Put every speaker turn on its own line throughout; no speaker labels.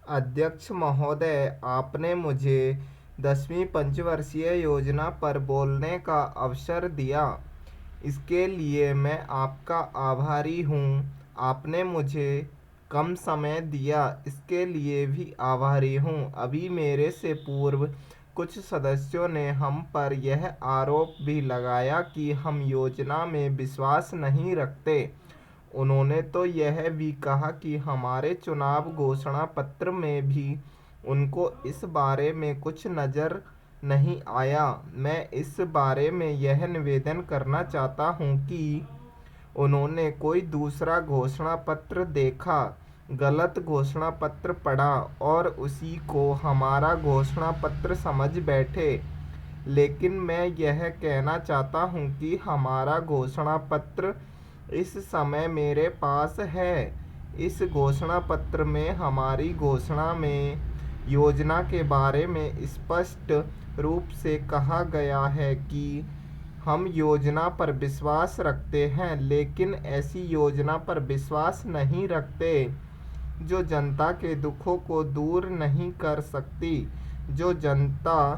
अध्यक्ष महोदय, आपने मुझे 10वीं पंचवर्षीय योजना पर बोलने का अवसर दिया, इसके लिए मैं आपका आभारी हूँ। आपने मुझे कम समय दिया, इसके लिए भी आभारी हूँ। अभी मेरे से पूर्व कुछ सदस्यों ने हम पर यह आरोप भी लगाया कि हम योजना में विश्वास नहीं रखते। उन्होंने तो यह भी कहा कि हमारे चुनाव घोषणा पत्र में भी उनको इस बारे में कुछ नज़र नहीं आया। मैं इस बारे में यह निवेदन करना चाहता हूँ कि उन्होंने कोई दूसरा घोषणा पत्र देखा, गलत घोषणा पत्र पढ़ा और उसी को हमारा घोषणा पत्र समझ बैठे। लेकिन मैं यह कहना चाहता हूँ कि हमारा घोषणा पत्र इस समय मेरे पास है। इस घोषणा पत्र में हमारी घोषणा में योजना के बारे में स्पष्ट रूप से कहा गया है कि हम योजना पर विश्वास रखते हैं, लेकिन ऐसी योजना पर विश्वास नहीं रखते जो जनता के दुखों को दूर नहीं कर सकती, जो जनता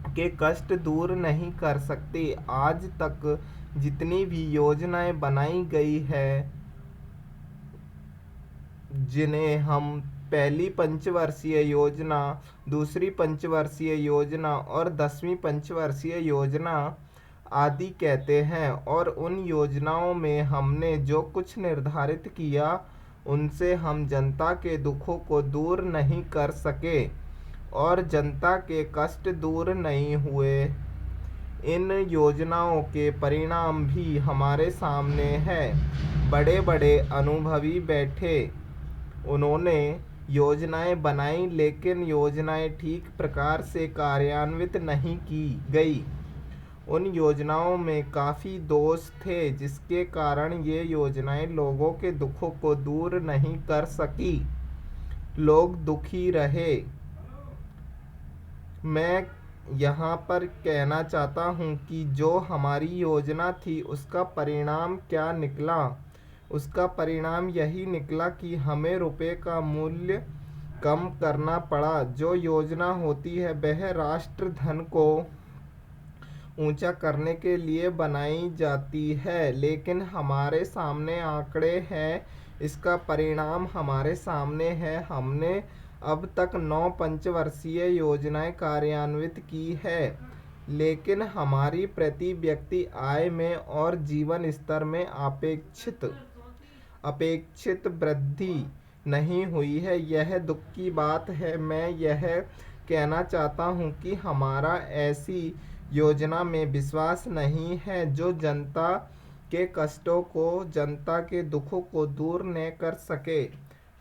के कष्ट दूर नहीं कर सकती। आज तक जितनी भी योजनाएं बनाई गई है, जिन्हें हम पहली पंचवर्षीय योजना, दूसरी पंचवर्षीय योजना और 10वीं पंचवर्षीय योजना आदि कहते हैं, और उन योजनाओं में हमने जो कुछ निर्धारित किया उनसे हम जनता के दुखों को दूर नहीं कर सके और जनता के कष्ट दूर नहीं हुए। इन योजनाओं के परिणाम भी हमारे सामने हैं। बड़े बड़े अनुभवी बैठे, उन्होंने योजनाएं बनाई, लेकिन योजनाएं ठीक प्रकार से कार्यान्वित नहीं की गई। उन योजनाओं में काफ़ी दोष थे, जिसके कारण ये योजनाएं लोगों के दुखों को दूर नहीं कर सकी। लोग दुखी रहे। मैं यहाँ पर कहना चाहता हूँ कि जो हमारी योजना थी उसका परिणाम क्या निकला। उसका परिणाम यही निकला कि हमें रुपए का मूल्य कम करना पड़ा। जो योजना होती है वह राष्ट्र धन को ऊंचा करने के लिए बनाई जाती है, लेकिन हमारे सामने आंकड़े हैं, इसका परिणाम हमारे सामने है। हमने अब तक 9 पंचवर्षीय योजनाएं कार्यान्वित की है, लेकिन हमारी प्रति व्यक्ति आय में और जीवन स्तर में अपेक्षित वृद्धि नहीं हुई है। यह दुख की बात है। मैं यह कहना चाहता हूँ कि हमारा ऐसी योजना में विश्वास नहीं है जो जनता के कष्टों को, जनता के दुखों को दूर न कर सके।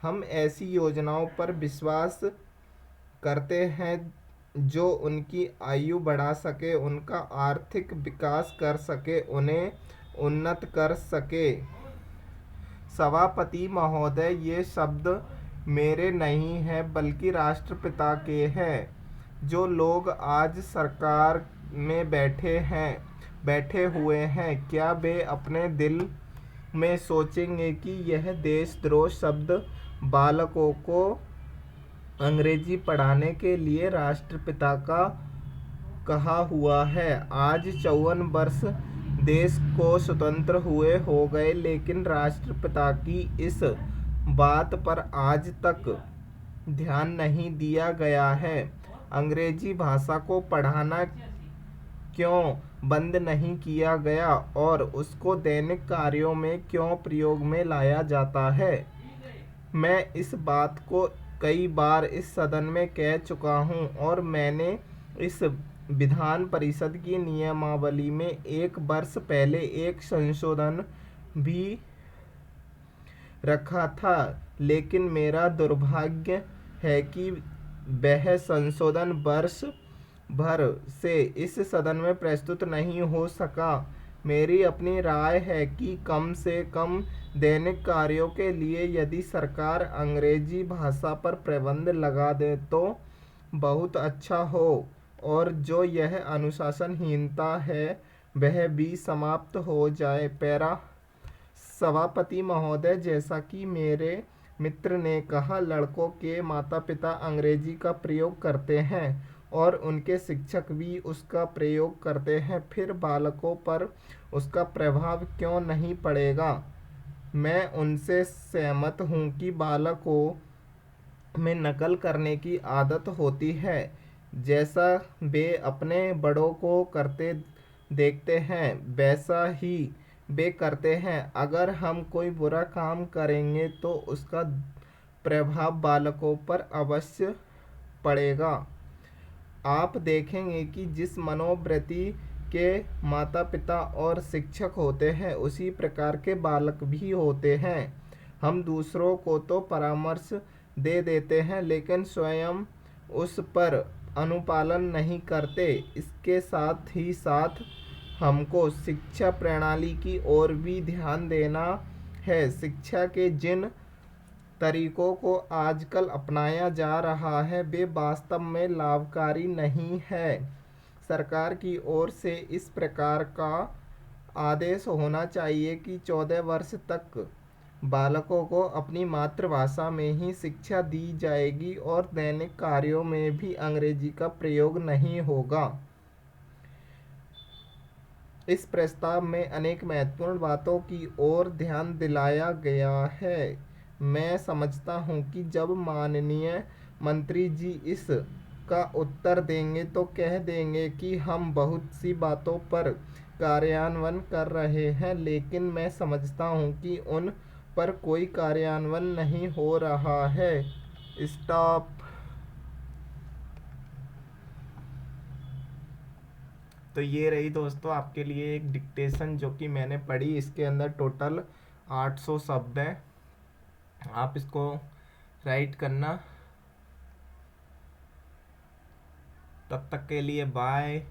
हम ऐसी योजनाओं पर विश्वास करते हैं जो उनकी आयु बढ़ा सके, उनका आर्थिक विकास कर सके, उन्हें उन्नत कर सके। सभापति महोदय, ये शब्द मेरे नहीं हैं बल्कि राष्ट्रपिता के हैं। जो लोग आज सरकार में बैठे हुए हैं, क्या वे अपने दिल में सोचेंगे कि यह देशद्रोह शब्द बालकों को अंग्रेजी पढ़ाने के लिए राष्ट्रपिता का कहा हुआ है। आज 54 वर्ष देश को स्वतंत्र हुए हो गए, लेकिन राष्ट्रपिता की इस बात पर आज तक ध्यान नहीं दिया गया है। अंग्रेजी भाषा को पढ़ाना क्यों बंद नहीं किया गया और उसको दैनिक कार्यों में क्यों प्रयोग में लाया जाता है। मैं इस बात को कई बार इस सदन में कह चुका हूँ और मैंने इस विधान परिषद की नियमावली में 1 वर्ष पहले एक संशोधन भी रखा था, लेकिन मेरा दुर्भाग्य है कि वह संशोधन वर्ष भर से इस सदन में प्रस्तुत नहीं हो सका। मेरी अपनी राय है कि कम से कम दैनिक कार्यों के लिए यदि सरकार अंग्रेजी भाषा पर प्रतिबंध लगा दे तो बहुत अच्छा हो, और जो यह अनुशासनहीनता है वह भी समाप्त हो जाए। सभापति महोदय, जैसा कि मेरे मित्र ने कहा, लड़कों के माता पिता अंग्रेजी का प्रयोग करते हैं और उनके शिक्षक भी उसका प्रयोग करते हैं, फिर बालकों पर उसका प्रभाव क्यों नहीं पड़ेगा। मैं उनसे सहमत हूँ कि बालकों में नकल करने की आदत होती है। जैसा वे अपने बड़ों को करते देखते हैं वैसा ही वे करते हैं। अगर हम कोई बुरा काम करेंगे तो उसका प्रभाव बालकों पर अवश्य पड़ेगा। आप देखेंगे कि जिस मनोवृत्ति के माता पिता और शिक्षक होते हैं उसी प्रकार के बालक भी होते हैं। हम दूसरों को तो परामर्श दे देते हैं लेकिन स्वयं उस पर अनुपालन नहीं करते। इसके साथ ही साथ हमको शिक्षा प्रणाली की ओर भी ध्यान देना है। शिक्षा के जिन तरीकों को आजकल अपनाया जा रहा है वे वास्तव में लाभकारी नहीं है। सरकार की ओर से इस प्रकार का आदेश होना चाहिए कि 14 वर्ष तक बालकों को अपनी मातृभाषा में ही शिक्षा दी जाएगी और दैनिक कार्यों में भी अंग्रेजी का प्रयोग नहीं होगा। इस प्रस्ताव में अनेक महत्वपूर्ण बातों की ओर ध्यान दिलाया गया है। मैं समझता हूँ कि जब माननीय मंत्री जी इस का उत्तर देंगे तो कह देंगे कि हम बहुत सी बातों पर कार्यान्वयन कर रहे हैं, लेकिन मैं समझता हूँ कि उन पर कोई कार्यान्वयन नहीं हो रहा है। स्टॉप। तो ये रही दोस्तों आपके लिए एक डिक्टेशन जो कि मैंने पढ़ी। इसके अंदर टोटल 800 शब्द हैं। आप इसको राइट करना। तब तक के लिए बाय।